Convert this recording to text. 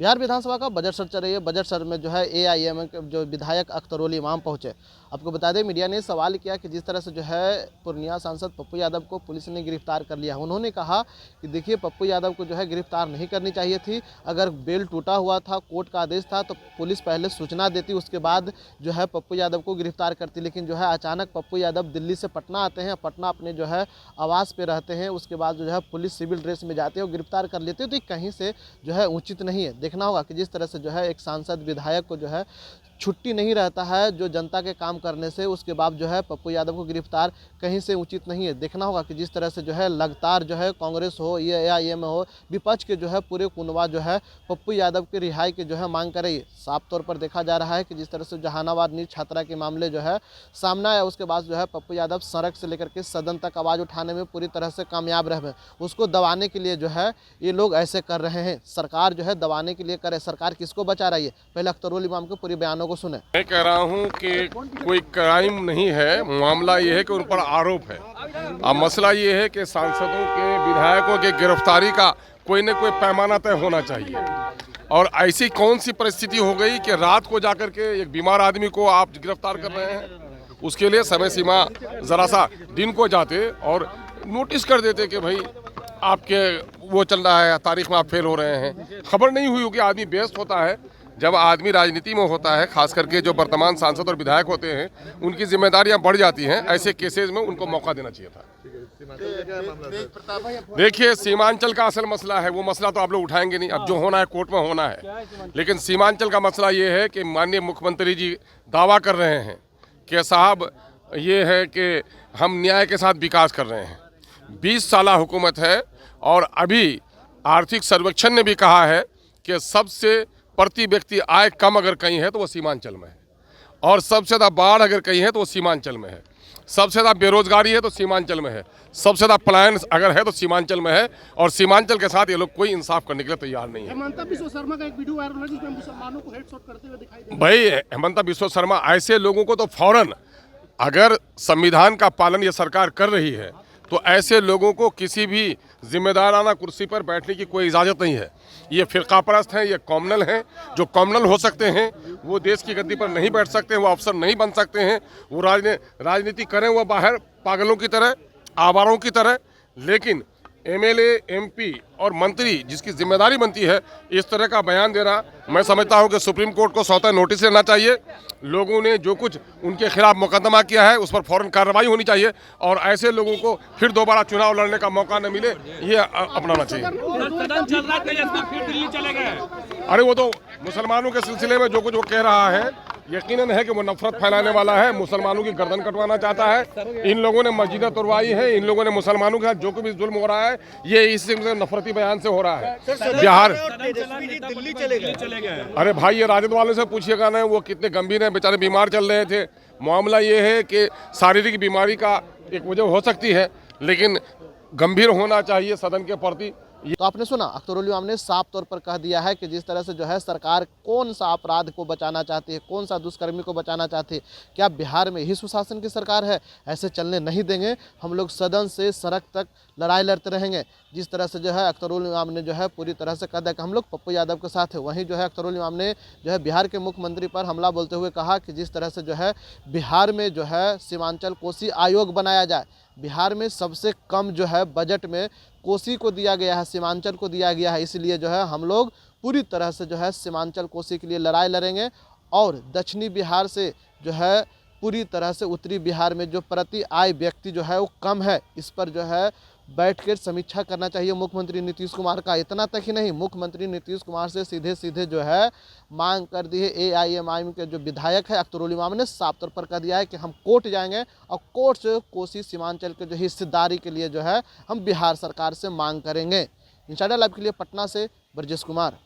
बिहार विधानसभा का बजट सत्र चल रही है। बजट सत्र में जो है एआईएमआईएम के जो विधायक अख्तरुल इमाम पहुंचे। आपको बता दें, मीडिया ने सवाल किया कि जिस तरह से जो है पूर्णिया सांसद पप्पू यादव को पुलिस ने गिरफ्तार कर लिया। उन्होंने कहा कि देखिए, पप्पू यादव को जो है गिरफ्तार नहीं करनी चाहिए थी। अगर बेल टूटा हुआ था, कोर्ट का आदेश था, तो पुलिस पहले सूचना देती, उसके बाद जो है पप्पू यादव को गिरफ्तार करती। लेकिन जो है अचानक पप्पू यादव दिल्ली से पटना आते हैं, पटना अपने जो है आवास पे रहते हैं, उसके बाद जो है पुलिस सिविल ड्रेस में जाते हैं और गिरफ्तार कर लेते हैं। तो ये कहीं से जो है उचित नहीं है। देखना होगा कि जिस तरह से जो है एक सांसद विधायक को जो है छुट्टी नहीं रहता है जो जनता के काम करने से, उसके बाद जो है पप्पू यादव को गिरफ्तार कहीं से उचित नहीं है। देखना होगा कि जिस तरह से जो है लगातार जो है कांग्रेस हो या एआईएम हो, विपक्ष के जो है पूरे कुनवा जो है पप्पू यादव की रिहाई की जो है मांग कर रही है। साफ तौर पर देखा जा रहा है कि जिस तरह से जहानाबाद नीट छात्रा के मामले जो है सामने आया, उसके बाद जो है पप्पू यादव सड़क से लेकर के सदन तक आवाज़ उठाने में पूरी तरह से कामयाब रहे। उसको दबाने के लिए जो है ये लोग ऐसे कर रहे हैं। सरकार जो है दबाने के लिए करे। सरकार किसको बचा रही है? पहले अख्तरुल इमाम के पूरे बयानों को सुने। मैं कह रहा हूं कि कोई क्राइम नहीं है, मामला ये है कि उन पर आरोप है। अब मसला ये है कि सांसदों के, विधायकों के गिरफ्तारी का कोई न कोई पैमाना तय होना चाहिए। और ऐसी कौन सी परिस्थिति हो गई कि रात को जाकर के एक बीमार आदमी को आप गिरफ्तार कर रहे हैं? उसके लिए समय सीमा जरा सा दिन को जाते और नोटिस कर देते कि भाई आपके वो चल रहा है, तारीख में आप फेल हो रहे हैं। खबर नहीं हुई हो कि आदमी व्यस्त होता है। जब आदमी राजनीति में होता है, खास करके जो वर्तमान सांसद और विधायक होते हैं, उनकी जिम्मेदारियां बढ़ जाती हैं। ऐसे केसेस में उनको मौका देना चाहिए था। देखिए, सीमांचल का असल मसला है, वो मसला तो आप लोग उठाएंगे नहीं। अब जो होना है कोर्ट में होना है। लेकिन सीमांचल का मसला ये है कि माननीय मुख्यमंत्री जी दावा कर रहे हैं कि साहब ये है कि हम न्याय के साथ विकास कर रहे हैं। 20 साल हुकूमत है और अभी आर्थिक सर्वेक्षण ने भी कहा है कि सबसे प्रति व्यक्ति आय कम अगर कहीं है तो वो सीमांचल में है, और सबसे ज़्यादा बाढ़ अगर कहीं है तो वो सीमांचल में है, सबसे ज़्यादा बेरोजगारी है तो सीमांचल में है, सबसे ज़्यादा पलायन अगर है तो सीमांचल में है। और सीमांचल के साथ ये लोग कोई इंसाफ करने के लिए तैयार नहीं है। हेमंता बिश्व शर्मा का एक वीडियो वायरल है जिसमें मुसलमानों को हेडशॉट करते हुए दिखाई दे भाई, हेमंता बिश्व शर्मा ऐसे लोगों को तो फौरन, अगर संविधान का पालन ये सरकार कर रही है तो ऐसे लोगों को किसी भी जिम्मेदाराना कुर्सी पर बैठने की कोई इजाज़त नहीं है। ये फिरकापरस्त हैं, ये कॉमनल हैं। जो कॉमनल हो सकते हैं वो देश की गद्दी पर नहीं बैठ सकते, वो अफसर नहीं बन सकते हैं। वो राजनीति करें वो बाहर पागलों की तरह, आवारों की तरह। लेकिन एमएलए, एमपी और मंत्री जिसकी जिम्मेदारी बनती है, इस तरह का बयान देना, मैं समझता हूं कि सुप्रीम कोर्ट को स्वतः नोटिस लेना चाहिए। लोगों ने जो कुछ उनके खिलाफ मुकदमा किया है उस पर फौरन कार्रवाई होनी चाहिए और ऐसे लोगों को फिर दोबारा चुनाव लड़ने का मौका न मिले, ये अपनाना चाहिए। अरे वो तो मुसलमानों के सिलसिले में जो कुछ वो कह रहा है, यकीनन है कि वो नफरत फैलाने वाला है, मुसलमानों की गर्दन कटवाना चाहता है। इन लोगों ने मस्जिदें तोड़वाई है, इन लोगों ने मुसलमानों के साथ जो भी जुल्म हो रहा है ये इसी नफरती बयान से हो रहा है। बिहार दिल्ली चले गए। अरे भाई, ये राजद वालों से पूछिएगा ना, वो कितने गंभीर हैं, बेचारे बीमार चल रहे थे। मामला ये है कि शारीरिक बीमारी का एक वजह हो सकती है, लेकिन गंभीर होना चाहिए सदन के प्रति। तो आपने सुना, अख्तरुल इमाम ने साफ तौर पर कह दिया है कि जिस तरह से जो है सरकार कौन सा अपराध को बचाना चाहती है, कौन सा दुष्कर्मी को बचाना चाहती है। क्या बिहार में ही सुशासन की सरकार है? ऐसे चलने नहीं देंगे। हम लोग सदन से सड़क तक लड़ाई लड़ते रहेंगे। जिस तरह से जो है अख्तरुल इमाम ने जो है पूरी तरह से कहा कि हम लोग पप्पू यादव के साथ है, वहीं जो है अख्तरुल इमाम ने जो है बिहार के मुख्यमंत्री पर हमला बोलते हुए कहा कि जिस तरह से जो है बिहार में जो है सीमांचल कोसी आयोग बनाया जाए। बिहार में सबसे कम जो है बजट में कोसी को दिया गया है, सीमांचल को दिया गया है। इसलिए जो है हम लोग पूरी तरह से जो है सीमांचल कोसी के लिए लड़ाई लड़ेंगे और दक्षिणी बिहार से जो है पूरी तरह से उत्तरी बिहार में जो प्रति आय व्यक्ति जो है वो कम है, इस पर जो है बैठकर समीक्षा करना चाहिए मुख्यमंत्री नीतीश कुमार का। इतना तक ही नहीं, मुख्यमंत्री नीतीश कुमार से सीधे जो है मांग कर दी है। एआईएमआईएम के जो विधायक है अख्तरुल इमाम ने साफ तौर पर कह दिया है कि हम कोर्ट जाएंगे और कोर्ट से कोसी सीमांचल के जो हिस्सेदारी के लिए जो है हम बिहार सरकार से मांग करेंगे। इंशाल्लाह लाइव के लिए पटना से ब्रजेश कुमार।